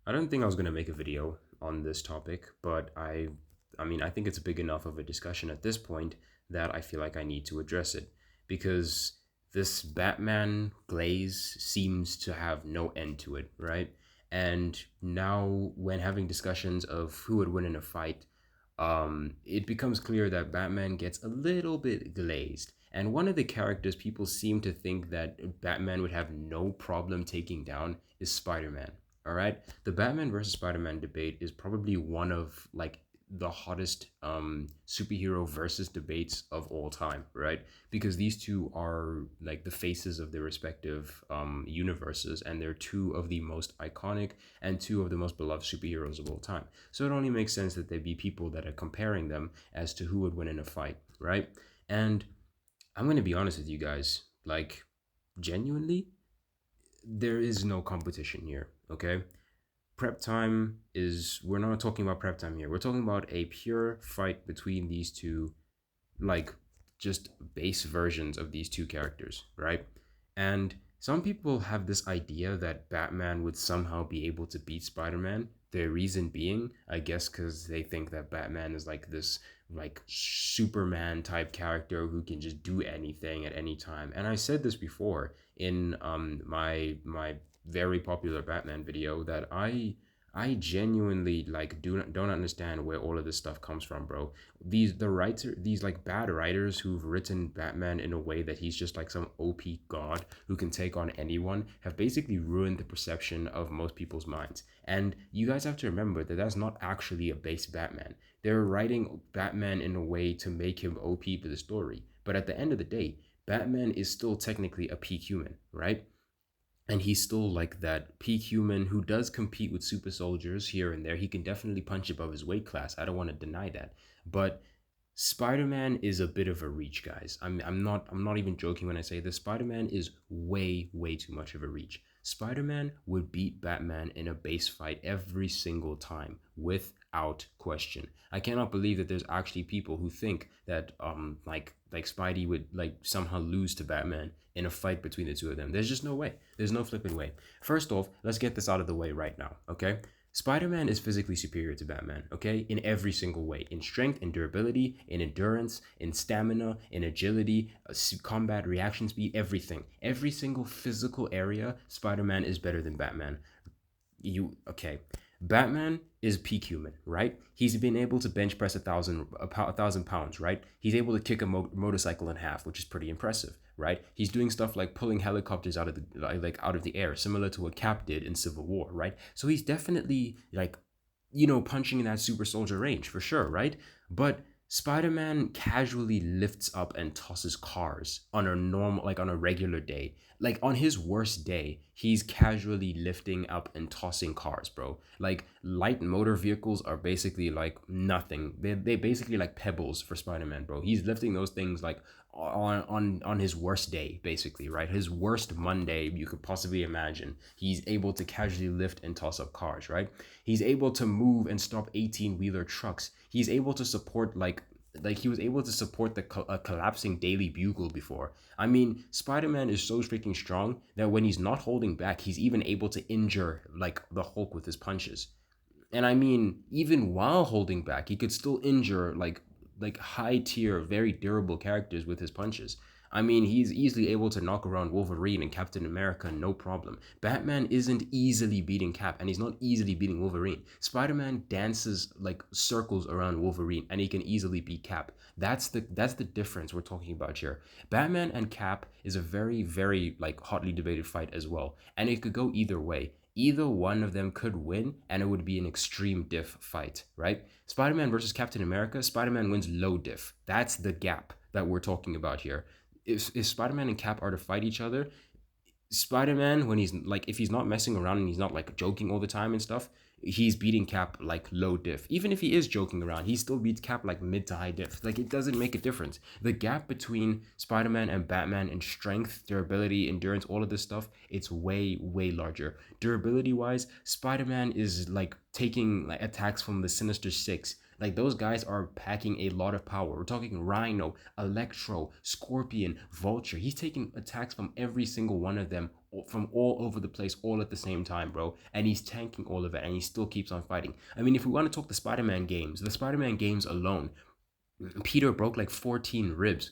I don't think I was gonna make a video on this topic, but I think it's big enough of a discussion at this point that I feel like I need to address it because this Batman glaze seems to have no end to it, right? And now, when having discussions of who would win in a fight, it becomes clear that Batman gets a little bit glazed. And one of the characters people seem to think that Batman would have no problem taking down is Spider-Man. All right, the Batman versus Spider-Man debate is probably one of like the hottest superhero versus debates of all time, right? Because these two are like the faces of their respective universes, and they're two of the most iconic and two of the most beloved superheroes of all time. So it only makes sense that there be people that are comparing them as to who would win in a fight, right? And I'm gonna be honest with you guys, like genuinely, there is no competition here, okay? Prep time is, we're not talking about prep time here. We're talking about a pure fight between these two, like just base versions of these two characters, right? And some people have this idea that Batman would somehow be able to beat Spider-Man. Their reason being, I guess, because they think that Batman is like this like Superman type character who can just do anything at any time. And I said this before in my very popular Batman video that I genuinely like don't understand where all of this stuff comes from, bro. These like bad writers who've written Batman in a way that he's just like some OP god who can take on anyone have basically ruined the perception of most people's minds. And you guys have to remember that that's not actually a base Batman. They're writing Batman in a way to make him OP for the story. But at the end of the day, Batman is still technically a peak human, right? And he's still like that peak human who does compete with super soldiers here and there. He can definitely punch above his weight class. I don't want to deny that. But Spider-Man is a bit of a reach, guys. I'm not even joking when I say this. Spider-Man is way too much of a reach. Spider-Man would beat Batman in a base fight every single time without question. I cannot believe that there's actually people who think that like Spidey would like somehow lose to Batman in a fight between the two of them. There's just no way. There's no flipping way. First off, let's get this out of the way right now, okay? Spider-Man is physically superior to Batman, okay? In every single way. In strength, in durability, in endurance, in stamina, in agility, combat reaction speed, everything. Every single physical area, Spider-Man is better than Batman. Okay. Batman is peak human, right? He's been able to bench press a thousand pounds, right? He's able to kick a motorcycle in half, which is pretty impressive, right? He's doing stuff like pulling helicopters out of the out of the air, similar to what Cap did in Civil War, right? So he's definitely like, punching in that super soldier range for sure, right? But Spider-Man casually lifts up and tosses cars on a normal, like on a regular day. Like on his worst day, he's casually lifting up and tossing cars, bro. Like light motor vehicles are basically like nothing. They basically like pebbles for Spider-Man, bro. He's lifting those things like on his worst day, basically, right? His worst Monday you could possibly imagine. He's able to casually lift and toss up cars, right? He's able to move and stop 18-wheeler trucks. He's able to support like he was able to support the collapsing Daily Bugle before. I mean, Spider-Man is so freaking strong that when he's not holding back, he's even able to injure like the Hulk with his punches. And I mean, even while holding back, he could still injure like high tier, very durable characters with his punches. I mean, he's easily able to knock around Wolverine and Captain America, no problem. Batman isn't easily beating Cap, and he's not easily beating Wolverine. Spider-Man dances like circles around Wolverine, and he can easily beat Cap. That's the difference we're talking about here. Batman and Cap is a very like hotly debated fight as well, and it could go either way. Either one of them could win, and it would be an extreme diff fight, right? Spider-Man versus Captain America, Spider-Man wins low diff. That's the gap that we're talking about here. If Spider-Man and Cap are to fight each other, Spider-Man, when he's like, if he's not messing around and he's not like joking all the time and stuff, he's beating Cap like low diff. Even if he is joking around, he still beats Cap like mid to high diff. Like, it doesn't make a difference. The gap between Spider-Man and Batman in strength, durability, endurance, all of this stuff, it's way larger. Durability wise, Spider-Man is like taking like attacks from the Sinister Six. Like, those guys are packing a lot of power. We're talking Rhino, Electro, Scorpion, Vulture. He's taking attacks from every single one of them from all over the place all at the same time, bro. And he's tanking all of it, and he still keeps on fighting. I mean, if we want to talk the Spider-Man games alone, Peter broke like 14 ribs,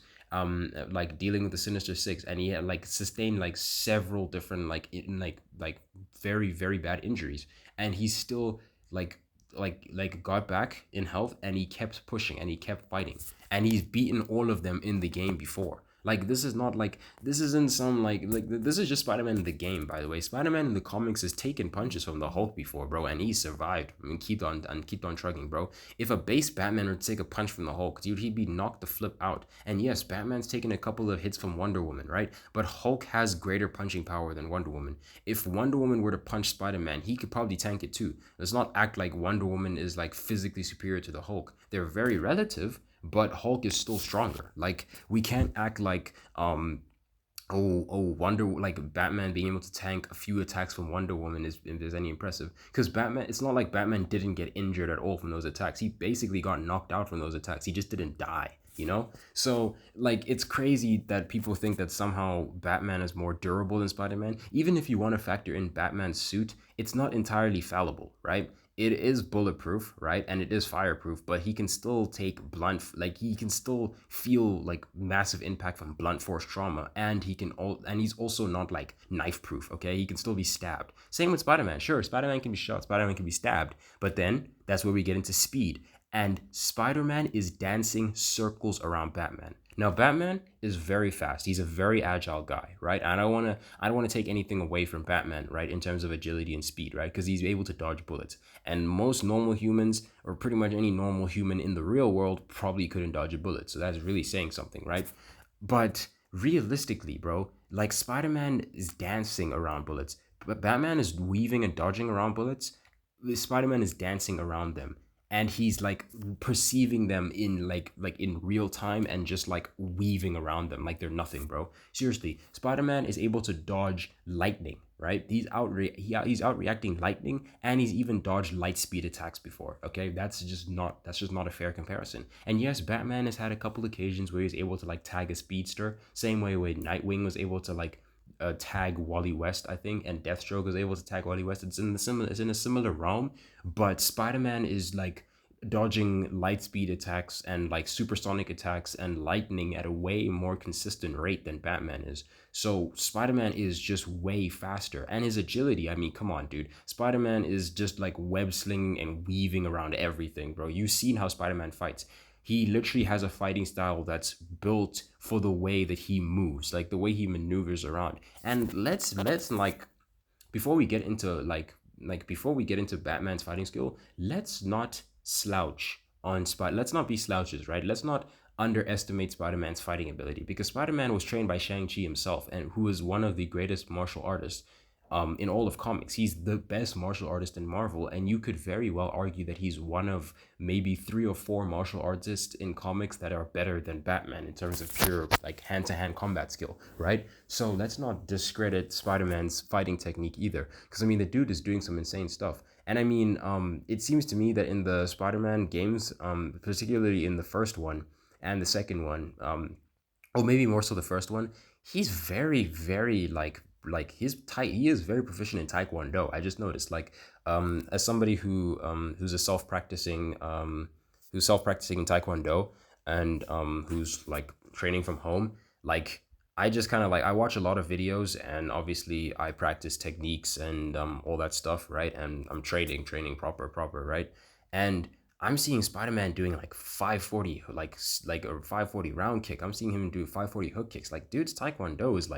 like dealing with the Sinister Six, and he had like sustained like several different like very very bad injuries, and he's still like got back in health, and he kept pushing and he kept fighting, and he's beaten all of them in the game before. Like this is not like this isn't some this is just Spider-Man in the game, by the way. Spider-Man in the comics has taken punches from the Hulk before, bro, and he survived. I mean, keep on trucking, bro. If a base Batman would take a punch from the Hulk, dude, he'd be knocked the flip out. And yes, Batman's taken a couple of hits from Wonder Woman, right? But Hulk has greater punching power than Wonder Woman. If Wonder Woman were to punch Spider-Man, he could probably tank it too. Let's not act like Wonder Woman is like physically superior to the Hulk. They're very relative, but Hulk is still stronger. Like we can't act like Wonder like Batman being able to tank a few attacks from Wonder Woman is if there's any impressive, because Batman, it's not like Batman didn't get injured at all from those attacks. He basically got knocked out from those attacks. He just didn't die, you know. So like it's crazy that people think that somehow Batman is more durable than Spider-Man. Even if you want to factor in Batman's suit, it's not entirely fallible, right? It is bulletproof, right? And it is fireproof, but he can still take he can still feel like massive impact from blunt force trauma, and he's also not like knife proof, okay? He can still be stabbed. Same with Spider-Man. Sure, Spider-Man can be shot, Spider-Man can be stabbed, but then that's where we get into speed. And Spider-Man is dancing circles around Batman. Now, Batman is very fast. He's a very agile guy, right? And I don't want to take anything away from Batman, right, in terms of agility and speed, right? Because he's able to dodge bullets. And most normal humans, or pretty much any normal human in the real world, probably couldn't dodge a bullet. So that's really saying something, right? But realistically, bro, like Spider-Man is dancing around bullets, but Batman is weaving and dodging around bullets. Spider-Man is dancing around them, and he's like perceiving them in like in real time and just like weaving around them like they're nothing, bro. Seriously, Spider-Man is able to dodge lightning, right? He's out reacting lightning, and he's even dodged light speed attacks before. Okay, that's just not a fair comparison. And yes, Batman has had a couple occasions where he's able to like tag a speedster, same way where Nightwing was able to like tag Wally West, I think, and Deathstroke was able to tag Wally West. It's in a similar realm, but Spider-Man is like dodging light speed attacks and like supersonic attacks and lightning at a way more consistent rate than Batman is. So Spider-Man is just way faster, and his agility, I mean, come on, dude. Spider-Man is just like web slinging and weaving around everything, bro. You've seen how Spider-Man fights. He literally has a fighting style that's built for the way that he moves, like the way he maneuvers around. And let's like before we get into before we get into Batman's fighting skill, let's not slouch on Spider. Let's not be slouches, right? Let's not underestimate Spider-Man's fighting ability, because Spider-Man was trained by Shang-Chi himself, and who is one of the greatest martial artists in all of comics. He's the best martial artist in Marvel, and you could very well argue that he's one of maybe 3 or 4 martial artists in comics that are better than Batman in terms of pure like hand-to-hand combat skill, right? So let's not discredit Spider-Man's fighting technique either, because I mean the dude is doing some insane stuff. And I mean, it seems to me that in the Spider-Man games, particularly in the first one and the second one, or maybe more so the first one, he's very, very he is very proficient in Taekwondo. I just noticed, like, as somebody who's self-practicing in Taekwondo, and who's like training from home, like I just kind of like I watch a lot of videos, and obviously I practice techniques and all that stuff, right? And I'm training proper, right? And I'm seeing Spider-Man doing like 540, like a 540 round kick. I'm seeing him do 540 hook kicks. Like, dude's Taekwondo is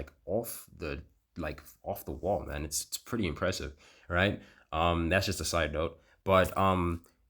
off the wall, man. It's pretty impressive, right? That's just a side note. But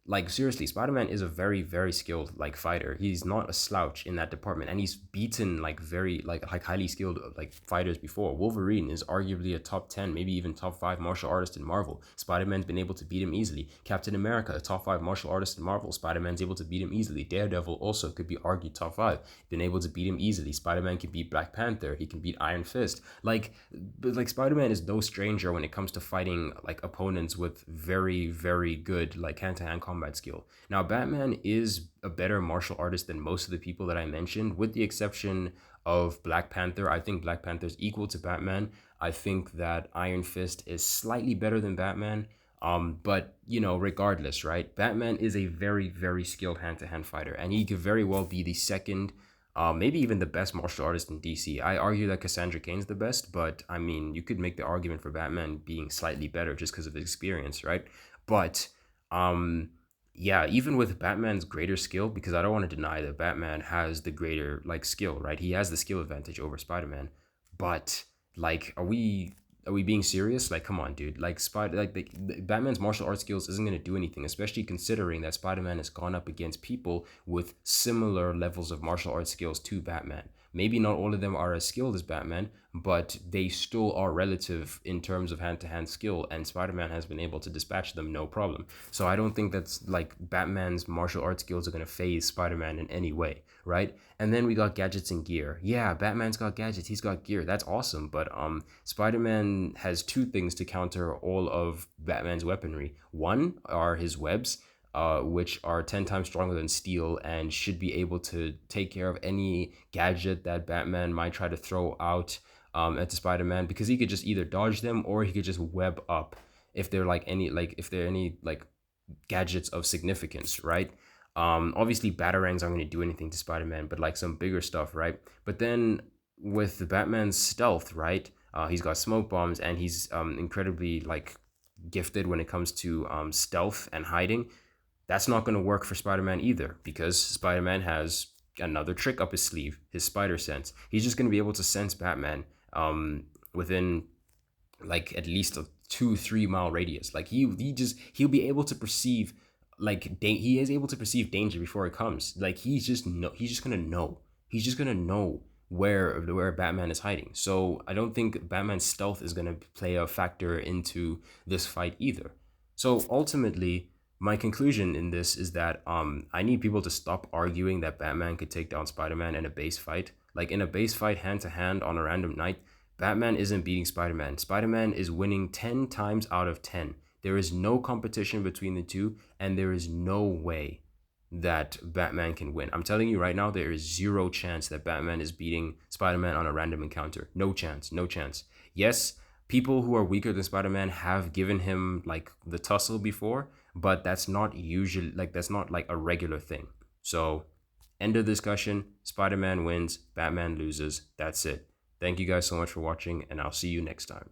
like seriously, Spider-Man is a very, very skilled like fighter. He's not a slouch in that department, and he's beaten like very like highly skilled like fighters before. Wolverine is arguably a top 10, maybe even top 5 martial artist in Marvel. Spider-Man's been able to beat him easily. Captain America, a top 5 martial artist in Marvel. Spider-Man's able to beat him easily. Daredevil also could be argued top 5. Been able to beat him easily. Spider-Man can beat Black Panther. He can beat Iron Fist. But Spider-Man is no stranger when it comes to fighting like opponents with very, very good like hand-to-hand combat skill. Now, Batman is a better martial artist than most of the people that I mentioned, with the exception of Black Panther. I think Black Panther is equal to Batman. I think that Iron Fist is slightly better than Batman. But regardless, right? Batman is a very, very skilled hand-to-hand fighter, and he could very well be the second, maybe even the best martial artist in DC. I argue that Cassandra Cain's the best, but I mean, you could make the argument for Batman being slightly better just because of his experience, right? But um, yeah, even with Batman's greater skill, because I don't want to deny that Batman has the greater like skill, right? He has the skill advantage over Spider-Man. But like, are we being serious? Like, come on, dude. Like, the Batman's martial arts skills isn't gonna do anything, especially considering that Spider-Man has gone up against people with similar levels of martial arts skills to Batman. Maybe not all of them are as skilled as Batman, but they still are relative in terms of hand-to-hand skill, and Spider-Man has been able to dispatch them no problem. So I don't think that's like Batman's martial arts skills are gonna phase Spider-Man in any way, right? And then we got gadgets and gear. Yeah, Batman's got gadgets, he's got gear. That's awesome. But Spider-Man has two things to counter all of Batman's weaponry. One are his webs, which are 10 times stronger than steel and should be able to take care of any gadget that Batman might try to throw out at the Spider-Man, because he could just either dodge them or he could just web up if they're like gadgets of significance, right? Obviously batarangs aren't going to do anything to Spider-Man, but like some bigger stuff, right? But then with the Batman's stealth, right? He's got smoke bombs, and he's incredibly like gifted when it comes to stealth and hiding. That's not going to work for Spider-Man either, because Spider-Man has another trick up his sleeve, his spider sense. He's just going to be able to sense Batman within like at least a 2-3 mile radius. Like he'll be able to perceive he is able to perceive danger before it comes. Like he's just gonna know. He's just gonna know where Batman is hiding. So I don't think Batman's stealth is gonna play a factor into this fight either. So ultimately, my conclusion in this is that I need people to stop arguing that Batman could take down Spider-Man in a base fight. Like in a base fight hand to hand on a random night, Batman isn't beating Spider-Man. Spider-Man is winning 10 times out of 10. There is no competition between the two, and there is no way that Batman can win. I'm telling you right now, there is zero chance that Batman is beating Spider-Man on a random encounter. No chance, no chance. Yes, people who are weaker than Spider-Man have given him like the tussle before, but that's not like a regular thing. So, end of discussion. Spider-Man wins, Batman loses. That's it. Thank you guys so much for watching, and I'll see you next time.